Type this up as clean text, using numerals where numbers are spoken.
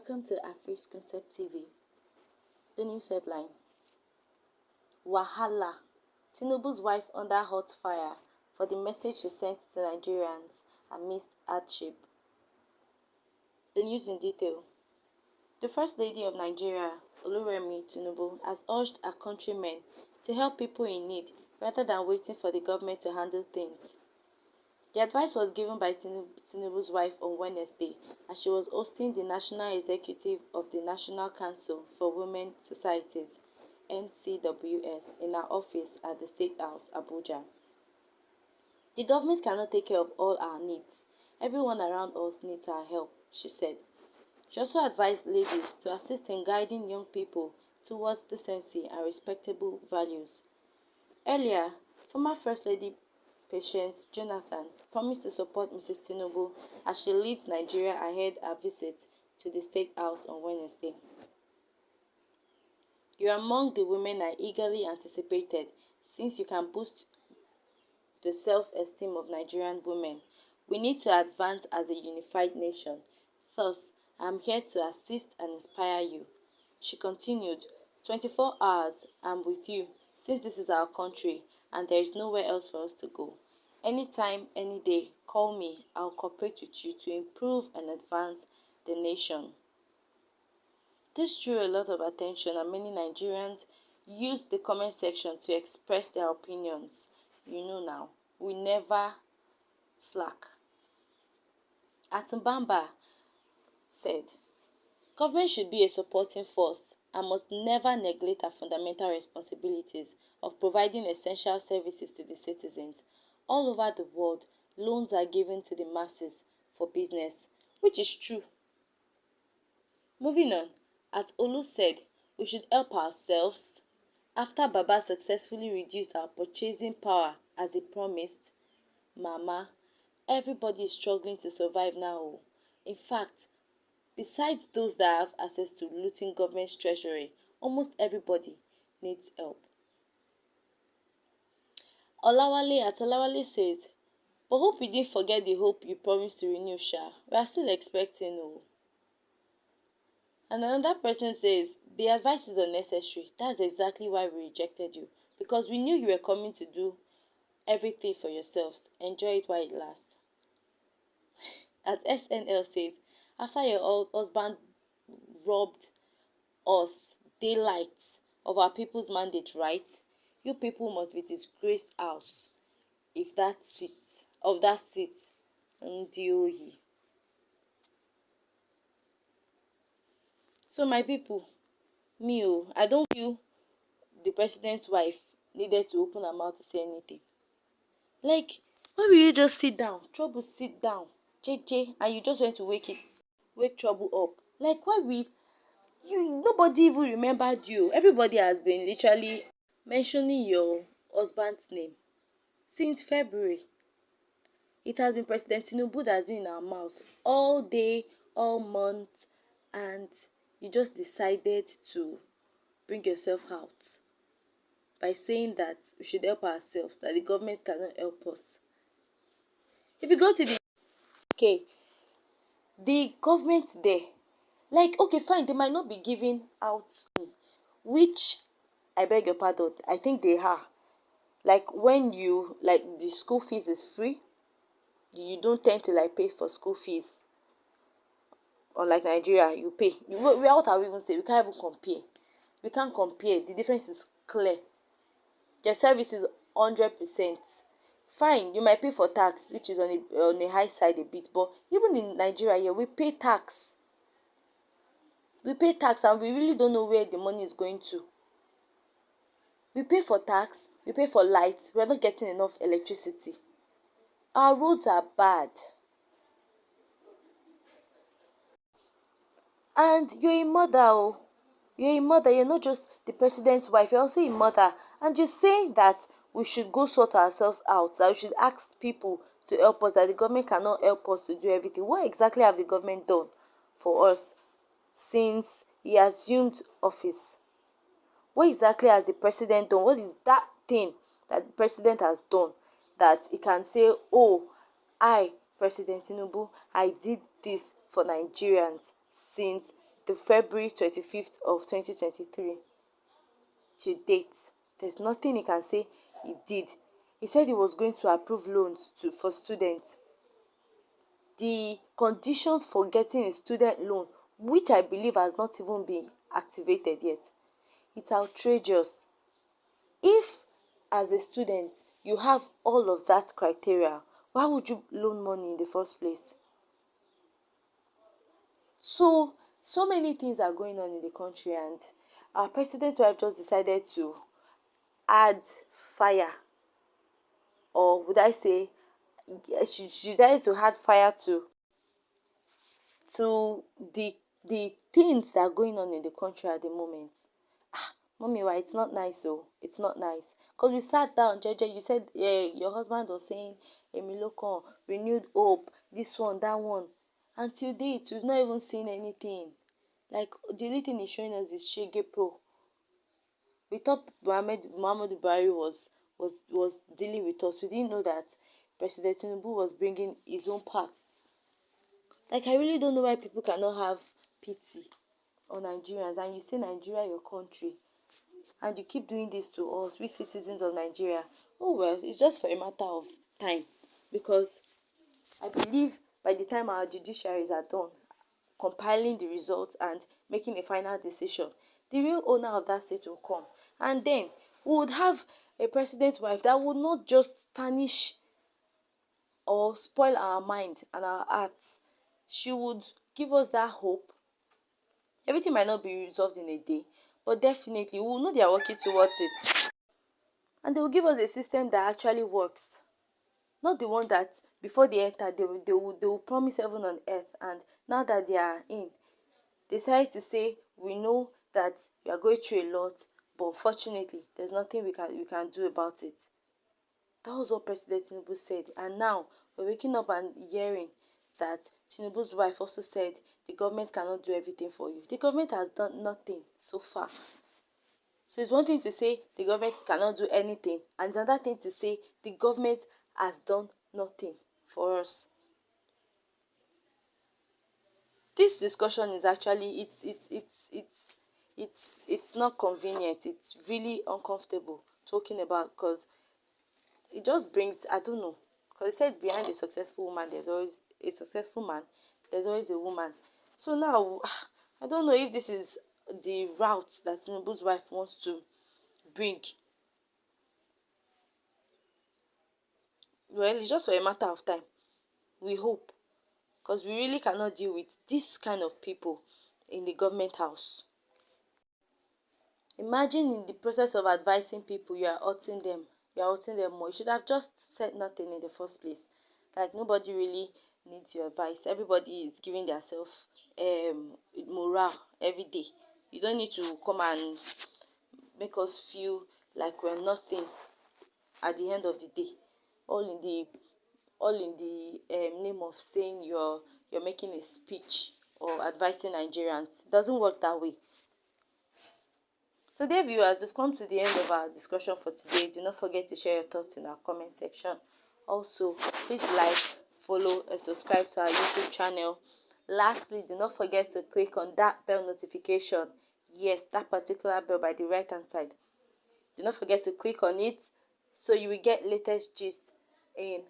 Welcome to Afri's Concept TV. The news headline: Wahala. Tinubu's wife under hot fire for the message she sent to Nigerians amidst hardship. The news in detail. The First Lady of Nigeria, Oluremi Tinubu, has urged her countrymen to help people in need rather than waiting for the government to handle things. The advice was given by Tinubu's wife on Wednesday as she was hosting the National Executive of the National Council for Women Societies (NCWS) in her office at the State House, Abuja. The government cannot take care of all our needs. Everyone around us needs our help, she said. She also advised ladies to assist in guiding young people towards decency and respectable values. Earlier, former First Lady Patience Jonathan promised to support Mrs. Tinubu as she leads Nigeria ahead her visit to the State House on Wednesday. You are among the women I eagerly anticipated, since you can boost the self-esteem of Nigerian women. We need to advance as a unified nation. Thus, I am here to assist and inspire you. She continued, 24 hours, I'm with you, since this is our country and there is nowhere else for us to go. Anytime, any day, call me. I'll cooperate with you to improve and advance the nation. This drew a lot of attention and many Nigerians used the comment section to express their opinions. You know now, we never slack. Atumbamba said, government should be a supporting force and must never neglect our fundamental responsibilities of providing essential services to the citizens. All over the world, loans are given to the masses for business, which is true. Moving on, Olu said, we should help ourselves. After Baba successfully reduced our purchasing power as he promised, Mama, everybody is struggling to survive now. In fact, besides those that have access to looting government's treasury, almost everybody needs help. Olawale says, but hope you didn't forget the hope you promised to renew, Sha. We are still expecting. And another person says, the advice is unnecessary. That's exactly why we rejected you. Because we knew you were coming to do everything for yourselves. Enjoy it while it lasts. As SNL says, after your husband robbed us daylight of our people's mandate, right? You people must be disgraced out if that seat Ndioyi. So my people, I don't feel the president's wife needed to open her mouth to say anything. Like, why will you just sit down? Trouble, sit down. JJ, and you just went to wake trouble up. Like, why will nobody even remembered you? Everybody has been literally mentioning your husband's name since February. It has been President Tinubu that has been in our mouth all day, all month, and you just decided to bring yourself out by saying that we should help ourselves, that the government cannot help us. If you go to the government there, like, okay, fine, they might not be giving out, which, I beg your pardon, I think they are. Like, when the school fees is free, you don't tend to pay for school fees. Unlike Nigeria, you pay. What are we even saying? We can't even compare. We can't compare. The difference is clear. Their service is 100%. Fine, you might pay for tax, which is on a high side a bit, but even in Nigeria here, we pay tax. We pay tax and we really don't know where the money is going to. We pay for tax, we pay for lights, we are not getting enough electricity. Our roads are bad. And you're a mother, you're not just the president's wife, you're also a mother. And you're saying that we should go sort ourselves out, that we should ask people to help us, that the government cannot help us to do everything. What exactly have the government done for us since he assumed office? What exactly has the president done? What is that thing that the president has done that he can say, oh, I, President Tinubu, I did this for Nigerians since the February 25th of 2023 till date, there's nothing he can say he did. He said he was going to approve loans for students. The conditions for getting a student loan, which I believe has not even been activated yet, it's outrageous. If, as a student, you have all of that criteria, why would you loan money in the first place? So many things are going on in the country, and our president's wife just decided to add fire, or would I say, she decided to add fire to the things that are going on in the country at the moment. Mommy, why it's not nice? Oh, it's not nice. Because we sat down, JJ, you said, yeah, your husband was saying, Emilokon, renewed hope, this one, that one. Until date, we've not even seen anything. Like, the only thing he's showing us is Shege Pro. We thought Muhammad Buhari was dealing with us. We didn't know that President Tinubu was bringing his own parts. Like, I really don't know why people cannot have pity on Nigerians, and you say Nigeria your country, and you keep doing this to us, we citizens of Nigeria. Oh well, it's just for a matter of time, because I believe by the time our judiciaries are done compiling the results and making a final decision, the real owner of that state will come, and then we would have a president's wife that would not just tarnish or spoil our mind and our hearts. She would give us that hope. Everything might not be resolved in a day, but definitely we will know they are working towards it. And they will give us a system that actually works. Not the one that before they enter, they will promise heaven on earth, and now that they are in, they decide to say, we know that we are going through a lot, but unfortunately, there's nothing we can do about it. That was what President Tinubu said. And now we're waking up and hearing that Tinubu's wife also said the government cannot do everything for you. The government has done nothing so far. So it's one thing to say the government cannot do anything, and it's another thing to say the government has done nothing for us. This discussion is actually it's not convenient. It's really uncomfortable talking about, because it just brings, I don't know, because it said behind a successful woman there's always a successful man, there's always a woman. So now I don't know if this is the route that Tinubu's wife wants to bring. Well, it's just for a matter of time, we hope, because we really cannot deal with this kind of people in the government house. Imagine in the process of advising people, you are hurting them. You are hurting them more. You should have just said nothing in the first place. Like, nobody really needs your advice. Everybody is giving themselves morale every day. You don't need to come and make us feel like we're nothing at the end of the day. All in the name of saying you're making a speech or advising Nigerians. It doesn't work that way. So dear viewers, we've come to the end of our discussion for today. Do not forget to share your thoughts in our comment section. Also, please like, follow, and subscribe to our YouTube channel. Lastly, do not forget to click on that bell notification. Yes, that particular bell by the right hand side. Do not forget to click on it so you will get latest gist in